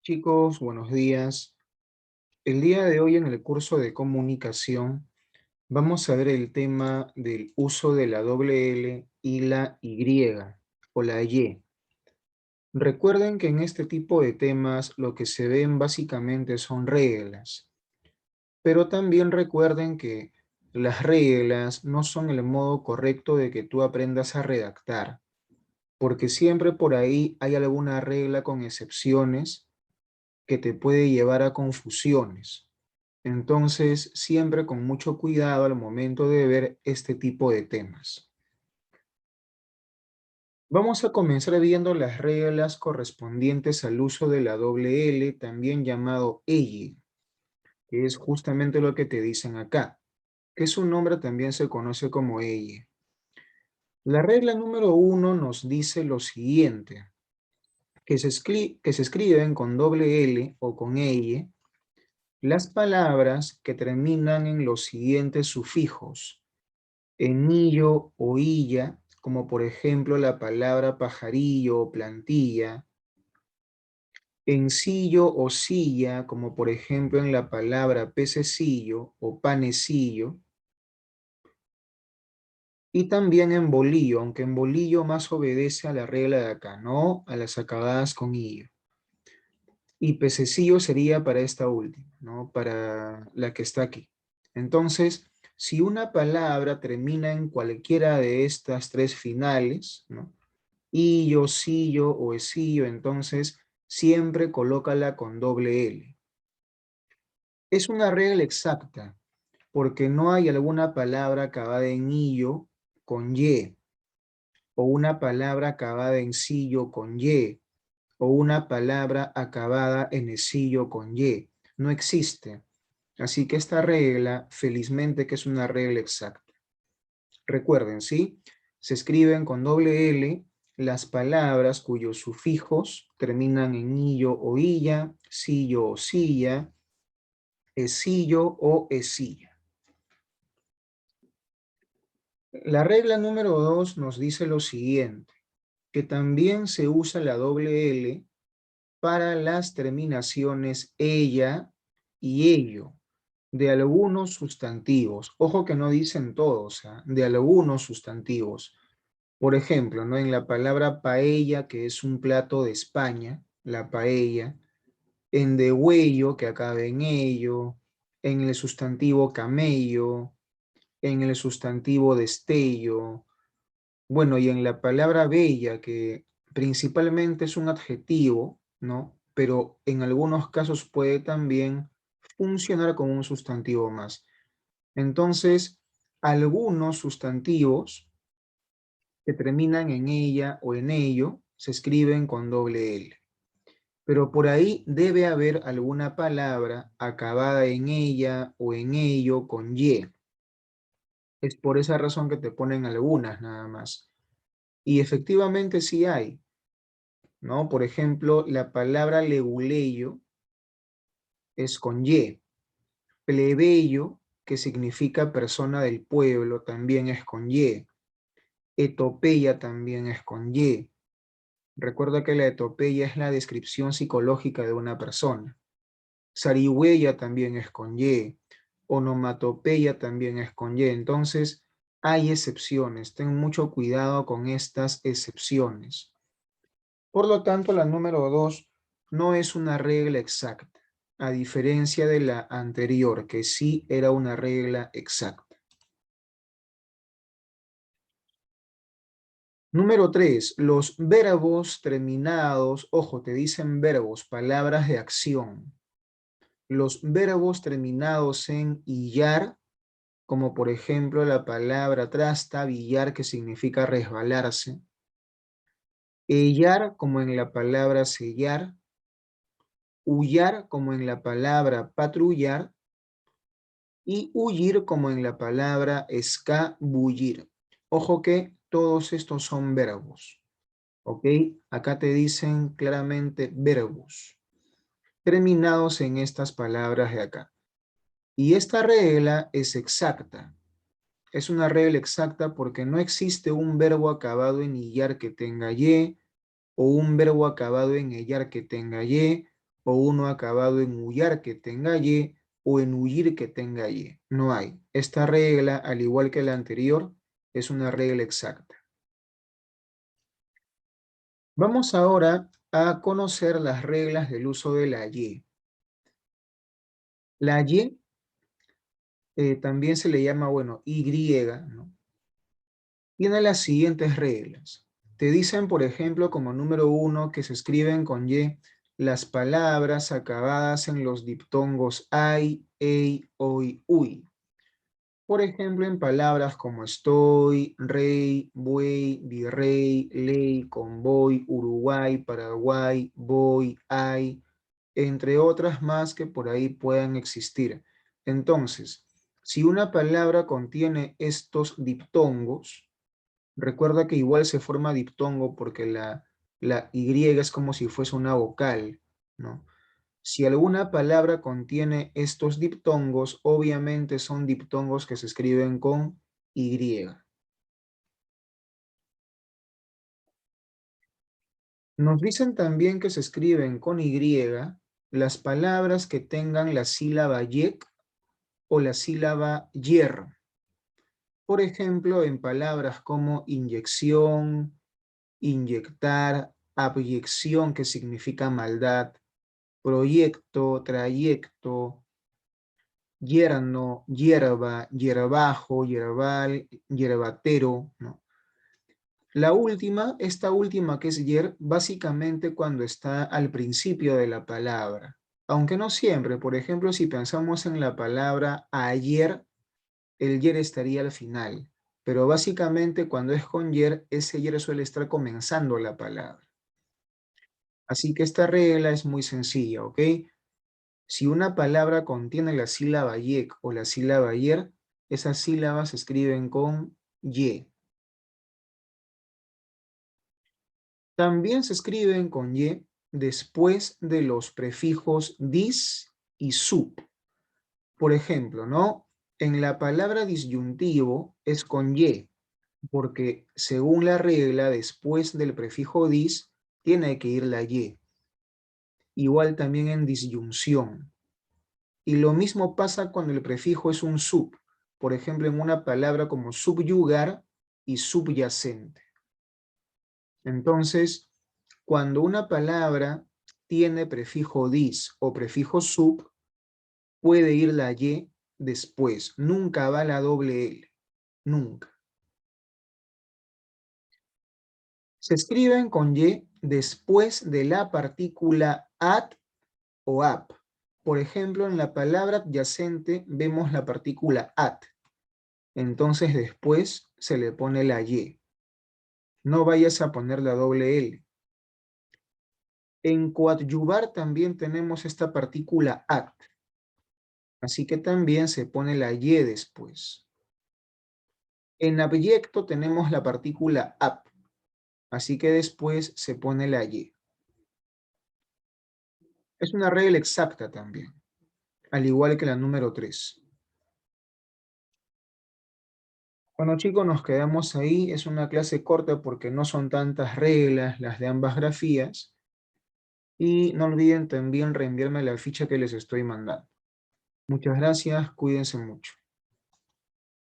Chicos, buenos días. El día de hoy en el curso de comunicación vamos a ver el tema del uso de la doble L y la Y o la Y. Recuerden que en este tipo de temas lo que se ven básicamente son reglas, pero también recuerden que las reglas no son el modo correcto de que tú aprendas a redactar, porque siempre por ahí hay alguna regla con excepciones que te puede llevar a confusiones. Entonces, siempre con mucho cuidado al momento de ver este tipo de temas. Vamos a comenzar viendo las reglas correspondientes al uso de la doble L, también llamado ella, que es justamente lo que te dicen acá, que su nombre también se conoce como ella. La regla número 1 nos dice lo siguiente, que se escriben con doble L o con ella las palabras que terminan en los siguientes sufijos, enillo o illa, como por ejemplo la palabra pajarillo o plantilla, encillo o silla, como por ejemplo en la palabra pececillo o panecillo, y también en bolillo, aunque en bolillo más obedece a la regla de acá, no a las acabadas con illo. Y pececillo sería para esta última, ¿no? Para la que está aquí. Entonces, si una palabra termina en cualquiera de estas tres finales, ¿no? Illo, sillo o esillo, entonces siempre colócala con doble L. Es una regla exacta, porque no hay alguna palabra acabada en illo con Y, o una palabra acabada en sillo con Y, o una palabra acabada en esillo con Y. No existe. Así que esta regla, felizmente que es una regla exacta. Recuerden, ¿sí? Se escriben con doble L las palabras cuyos sufijos terminan en illo o illa, sillo o silla, esillo o esilla. La regla número 2 nos dice lo siguiente, que también se usa la doble L para las terminaciones ella y ello de algunos sustantivos. Ojo que no dicen todos, ¿eh? De algunos sustantivos. Por ejemplo, ¿no? En la palabra paella, que es un plato de España, la paella, en degüello, que acaba en ello, en el sustantivo camello, en el sustantivo destello, bueno, y en la palabra bella, que principalmente es un adjetivo, ¿no? Pero en algunos casos puede también funcionar como un sustantivo más. Entonces, algunos sustantivos que terminan en ella o en ello se escriben con doble L. Pero por ahí debe haber alguna palabra acabada en ella o en ello con Y. Es por esa razón que te ponen algunas nada más. Y efectivamente sí hay, ¿no? Por ejemplo, la palabra leguleyo es con Y. Plebeyo, que significa persona del pueblo, también es con Y. Etopeya también es con Y. Recuerda que la etopeya es la descripción psicológica de una persona. Zarigüeya también es con Y. Onomatopeya también es con Y. Entonces, hay excepciones. Ten mucho cuidado con estas excepciones. Por lo tanto, la número 2 no es una regla exacta, a diferencia de la anterior, que sí era una regla exacta. Número 3, los verbos terminados, ojo, te dicen verbos, palabras de acción. Los verbos terminados en illar, como por ejemplo la palabra trastabillar, que significa resbalarse. Ellar, como en la palabra sellar. Huyar, como en la palabra patrullar. Y huir, como en la palabra escabullir. Ojo que todos estos son verbos. ¿Ok? Acá te dicen claramente verbos terminados en estas palabras de acá. Y esta regla es exacta. Es una regla exacta porque no existe un verbo acabado en illar que tenga y, o un verbo acabado en ellar que tenga y, o uno acabado en uyar que tenga y o en huir que tenga y. No hay. Esta regla, al igual que la anterior, es una regla exacta. Vamos ahora a conocer las reglas del uso de la y. La y también se le llama, bueno, y, ¿no? Tiene las siguientes reglas. Te dicen, por ejemplo, como número 1, que se escriben con y las palabras acabadas en los diptongos ay, ei, oi, uy. Por ejemplo, en palabras como estoy, rey, buey, virrey, ley, convoy, Uruguay, Paraguay, voy, hay, entre otras más que por ahí puedan existir. Entonces, si una palabra contiene estos diptongos, recuerda que igual se forma diptongo porque la Y es como si fuese una vocal, ¿no? Si alguna palabra contiene estos diptongos, obviamente son diptongos que se escriben con Y. Nos dicen también que se escriben con Y las palabras que tengan la sílaba yec o la sílaba yer. Por ejemplo, en palabras como inyección, inyectar, abyección, que significa maldad, proyecto, trayecto, yerno, hierba, hierbajo, hierbal, hierbatero, ¿no? Esta última que es yer, básicamente cuando está al principio de la palabra. Aunque no siempre, por ejemplo, si pensamos en la palabra ayer, el yer estaría al final. Pero básicamente cuando es con yer, ese yer suele estar comenzando la palabra. Así que esta regla es muy sencilla, ¿ok? Si una palabra contiene la sílaba yec o la sílaba yer, esas sílabas se escriben con y. También se escriben con y después de los prefijos dis y sub. Por ejemplo, ¿no? En la palabra disyuntivo es con y, porque según la regla, después del prefijo dis, tiene que ir la y. Igual también en disyunción. Y lo mismo pasa cuando el prefijo es un sub. Por ejemplo, en una palabra como subyugar y subyacente. Entonces, cuando una palabra tiene prefijo dis o prefijo sub, puede ir la y después. Nunca va la doble L. Nunca. Se escriben con y después de la partícula at o ap. Por ejemplo, en la palabra adyacente vemos la partícula at. Entonces después se le pone la y. No vayas a poner la doble L. En coadyuvar también tenemos esta partícula at. Así que también se pone la y después. En abyecto tenemos la partícula ap. Así que después se pone la y. Es una regla exacta también, al igual que la número 3. Bueno, chicos, nos quedamos ahí. Es una clase corta porque no son tantas reglas las de ambas grafías. Y no olviden también reenviarme la ficha que les estoy mandando. Muchas gracias, cuídense mucho.